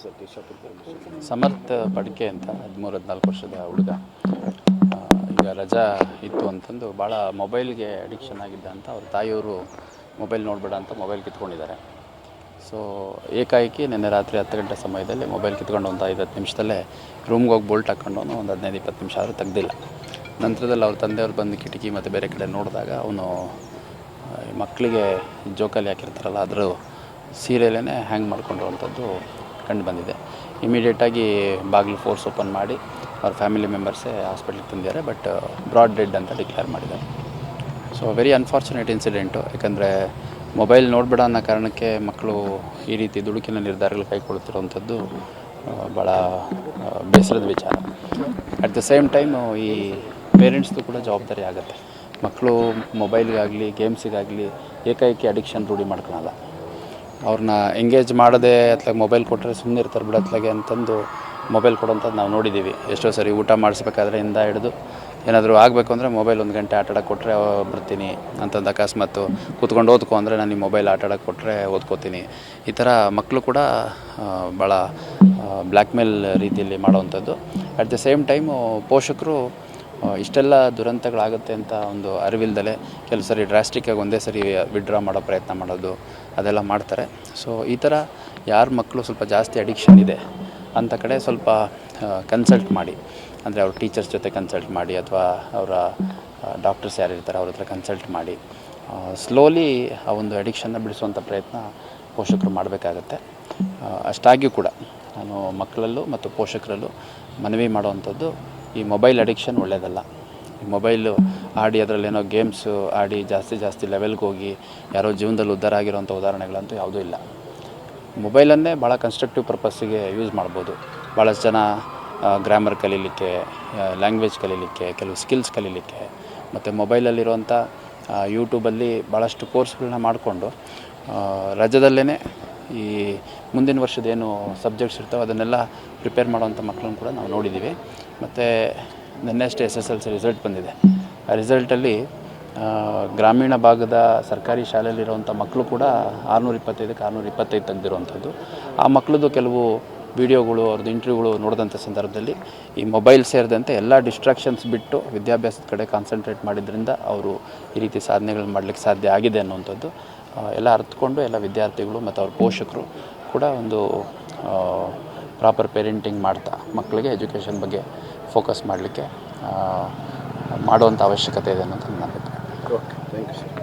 Sir T ಸಮರ್ಥ ಪಡ್ಕೆ ಅಂತ 13-14 ವರ್ಷದ ಹುಡುಗ ಈಗ ರಜಾ ಇತ್ತು ಅಂತಂದು ಭಾಳ ಮೊಬೈಲ್ಗೆ ಅಡಿಕ್ಷನ್ ಆಗಿದ್ದ ಅಂತ ಅವ್ರ ತಾಯಿಯವರು ಮೊಬೈಲ್ ನೋಡಬೇಡ ಅಂತ ಮೊಬೈಲ್ ಕಿತ್ಕೊಂಡಿದ್ದಾರೆ. ಸೊ ಏಕಾಏಕಿ ನಿನ್ನೆ ರಾತ್ರಿ 10 ಗಂಟೆ ಸಮಯದಲ್ಲಿ ಮೊಬೈಲ್ ಕಿತ್ಕೊಂಡು ಒಂದು 5-10 ನಿಮಿಷದಲ್ಲೇ ರೂಮ್ಗೆ ಹೋಗಿ ಬೋಲ್ಟ್ ಹಾಕ್ಕೊಂಡು ಒಂದು 15-20 ನಿಮಿಷ ಆದರೂ ತೆಗ್ದಿಲ್ಲ. ನಂತರದಲ್ಲಿ ಅವ್ರ ತಂದೆಯವ್ರು ಬಂದು ಕಿಟಕಿ ಮತ್ತು ಬೇರೆ ಕಡೆ ನೋಡಿದಾಗ ಅವನು ಮಕ್ಕಳಿಗೆ ಜೋಕಾಲಿ ಹಾಕಿರ್ತಾರಲ್ಲ ಅದರ ಸೀರಿಯಲೇ ಹ್ಯಾಂಗ್ ಮಾಡ್ಕೊಂಡಿರುವಂಥದ್ದು ಕಂಡು ಬಂದಿದೆ. ಇಮಿಡಿಯೇಟಾಗಿ ಬಾಗಿಲು ಫೋರ್ಸ್ ಓಪನ್ ಮಾಡಿ ಅವ್ರ ಫ್ಯಾಮಿಲಿ ಮೆಂಬರ್ಸೇ ಹಾಸ್ಪಿಟ್ಲಿಗೆ ತಂದಿದ್ದಾರೆ. ಬಟ್ ಬ್ರಾಡ್ ಡೆಡ್ ಅಂತ ಡಿಕ್ಲೇರ್ ಮಾಡಿದ್ದಾರೆ. So very unfortunate incident. ಯಾಕಂದರೆ ಮೊಬೈಲ್ ನೋಡಬೇಡ ಅನ್ನೋ ಕಾರಣಕ್ಕೆ ಮಕ್ಕಳು ಈ ರೀತಿ ದುಡುಕಿನ ನಿರ್ಧಾರಗಳು ಕೈಗೊಳ್ತಿರುವಂಥದ್ದು ಭಾಳ ಬೇಸರದ ವಿಚಾರ. ಅಟ್ ದ ಸೇಮ್ ಟೈಮು ಈ ಪೇರೆಂಟ್ಸ್ದು ಕೂಡ ಜವಾಬ್ದಾರಿ ಆಗುತ್ತೆ. ಮಕ್ಕಳು ಮೊಬೈಲ್ಗಾಗಲಿ ಗೇಮ್ಸಿಗಾಗಲಿ ಏಕಾಏಕಿ ಅಡಿಕ್ಷನ್ ರೂಢಿ ಮಾಡ್ಕೊಳಲ್ಲ. ಅವ್ರನ್ನ ಎಂಗೇಜ್ ಮಾಡದೆ ಅತ್ಲಾಗೆ ಮೊಬೈಲ್ ಕೊಟ್ಟರೆ ಸುಮ್ಮನೆ ಇರ್ತಾರೆ ಬಿಡು ಅತ್ಲಾಗೆ ಅಂತಂದು ಮೊಬೈಲ್ ಕೊಡೋಂಥದ್ದು ನಾವು ನೋಡಿದ್ದೀವಿ. ಎಷ್ಟೋ ಸರಿ ಊಟ ಮಾಡಿಸ್ಬೇಕಾದ್ರೆ ಇಂದ ಹಿಡಿದು ಏನಾದರೂ ಆಗಬೇಕು ಅಂದರೆ ಮೊಬೈಲ್ 1 ಗಂಟೆ ಆಟಾಡೋಕ್ಕೆ ಕೊಟ್ಟರೆ ಬರ್ತೀನಿ ಅಂತಂದು ಅಕಸ್ಮಾತ್ ಕೂತ್ಕೊಂಡು ಓದ್ಕೊ ಅಂದರೆ ನಾನು ಈ ಮೊಬೈಲ್ ಆಟಾಡೋಕ್ಕೆ ಕೊಟ್ಟರೆ ಓದ್ಕೋತೀನಿ. ಈ ಥರ ಮಕ್ಕಳು ಕೂಡ ಭಾಳ ಬ್ಲ್ಯಾಕ್ ಮೇಲ್ ರೀತಿಯಲ್ಲಿ ಮಾಡೋವಂಥದ್ದು. ಅಟ್ ದ ಸೇಮ್ ಟೈಮು ಪೋಷಕರು ಇಷ್ಟೆಲ್ಲ ದುರಂತಗಳಾಗುತ್ತೆ ಅಂತ ಒಂದು ಅರಿವಿಲ್ದಲೆ ಕೆಲವು ಸರಿ ಡ್ರಾಸ್ಟಿಕ್ಕಾಗಿ ಒಂದೇ ಸರಿ ವಿಡ್ರಾ ಮಾಡೋ ಪ್ರಯತ್ನ ಮಾಡೋದು ಅದೆಲ್ಲ ಮಾಡ್ತಾರೆ. ಸೊ ಈ ಥರ ಯಾರ ಮಕ್ಕಳು ಸ್ವಲ್ಪ ಜಾಸ್ತಿ ಅಡಿಕ್ಷನ್ ಇದೆ ಅಂಥ ಕಡೆ ಸ್ವಲ್ಪ ಕನ್ಸಲ್ಟ್ ಮಾಡಿ, ಅಂದರೆ ಅವ್ರ ಟೀಚರ್ಸ್ ಜೊತೆ ಕನ್ಸಲ್ಟ್ ಮಾಡಿ ಅಥವಾ ಅವರ ಡಾಕ್ಟರ್ಸ್ ಯಾರು ಇರ್ತಾರೆ ಅವ್ರ ಹತ್ರ ಕನ್ಸಲ್ಟ್ ಮಾಡಿ ಸ್ಲೋಲಿ ಆ ಒಂದು ಅಡಿಕ್ಷನ್ನ ಬಿಡಿಸುವಂಥ ಪ್ರಯತ್ನ ಪೋಷಕರು ಮಾಡಬೇಕಾಗತ್ತೆ. ಅಷ್ಟಾಗಿಯೂ ಕೂಡ ನಾನು ಮಕ್ಕಳಲ್ಲೂ ಮತ್ತು ಪೋಷಕರಲ್ಲೂ ಮನವಿ ಮಾಡುವಂಥದ್ದು, ಈ ಮೊಬೈಲ್ ಅಡಿಕ್ಷನ್ ಒಳ್ಳೆಯದಲ್ಲ. ಈ ಮೊಬೈಲು ಆಡಿ ಅದರಲ್ಲೇನೋ ಗೇಮ್ಸು ಆಡಿ ಜಾಸ್ತಿ ಲೆವೆಲ್ಗೆ ಹೋಗಿ ಯಾರೋ ಜೀವನದಲ್ಲಿ ಉದ್ಧಾರ ಆಗಿರೋಂಥ ಉದಾಹರಣೆಗಳಂತೂ ಯಾವುದೂ ಇಲ್ಲ. ಮೊಬೈಲನ್ನೇ ಭಾಳ ಕನ್ಸ್ಟ್ರಕ್ಟಿವ್ ಪರ್ಪಸ್ಸಿಗೆ ಯೂಸ್ ಮಾಡ್ಬೋದು. ಭಾಳಷ್ಟು ಜನ ಗ್ರಾಮರ್ ಕಲೀಲಿಕ್ಕೆ, ಲ್ಯಾಂಗ್ವೇಜ್ ಕಲೀಲಿಕ್ಕೆ, ಕೆಲವು ಸ್ಕಿಲ್ಸ್ ಕಲೀಲಿಕ್ಕೆ, ಮತ್ತು ಮೊಬೈಲಲ್ಲಿರುವಂಥ ಯೂಟ್ಯೂಬಲ್ಲಿ ಭಾಳಷ್ಟು ಕೋರ್ಸ್ಗಳನ್ನ ಮಾಡಿಕೊಂಡು ರಜದಲ್ಲೇ ಈ ಮುಂದಿನ ವರ್ಷದೇನು ಸಬ್ಜೆಕ್ಟ್ಸ್ ಇರ್ತಾವೆ ಅದನ್ನೆಲ್ಲ ಪ್ರಿಪೇರ್ ಮಾಡೋವಂಥ ಮಕ್ಕಳನ್ನು ಕೂಡ ನಾವು ನೋಡಿದ್ದೀವಿ. ಮತ್ತು ನಿನ್ನೆಷ್ಟೇ SSLC ರಿಸಲ್ಟ್ ಬಂದಿದೆ. ಆ ರಿಸಲ್ಟಲ್ಲಿ ಗ್ರಾಮೀಣ ಭಾಗದ ಸರ್ಕಾರಿ ಶಾಲೆಯಲ್ಲಿರುವಂಥ ಮಕ್ಕಳು ಕೂಡ 625ಕ್ಕೆ 625 ತೆಗೆದಿರುವಂಥದ್ದು. ಆ ಮಕ್ಕಳದ್ದು ಕೆಲವು ವೀಡಿಯೋಗಳು ಅವ್ರದ್ದು ಇಂಟರ್ವ್ಯೂಗಳು ನೋಡಿದಂಥ ಸಂದರ್ಭದಲ್ಲಿ ಈ ಮೊಬೈಲ್ ಸೇರಿದಂತೆ ಎಲ್ಲ ಡಿಸ್ಟ್ರಾಕ್ಷನ್ಸ್ ಬಿಟ್ಟು ವಿದ್ಯಾಭ್ಯಾಸದ ಕಡೆ ಕಾನ್ಸಂಟ್ರೇಟ್ ಮಾಡಿದ್ರಿಂದ ಅವರು ಈ ರೀತಿ ಸಾಧನೆಗಳನ್ನ ಮಾಡಲಿಕ್ಕೆ ಸಾಧ್ಯ ಆಗಿದೆ ಅನ್ನುವಂಥದ್ದು ಎಲ್ಲ ಅರ್ಥಕೊಂಡು ಎಲ್ಲ ವಿದ್ಯಾರ್ಥಿಗಳು ಮತ್ತು ಅವ್ರ ಪೋಷಕರು ಕೂಡ ಒಂದು ಪ್ರಾಪರ್ ಪೇರೆಂಟಿಂಗ್ ಮಾಡ್ತಾ ಮಕ್ಕಳಿಗೆ ಎಜುಕೇಷನ್ ಬಗ್ಗೆ ಫೋಕಸ್ ಮಾಡಲಿಕ್ಕೆ ಮಾಡುವಂಥ ಅವಶ್ಯಕತೆ ಇದೆ ಅನ್ನೋದು ನನ್ನ ಅಭಿಪ್ರಾಯ. Okay, thank you sir.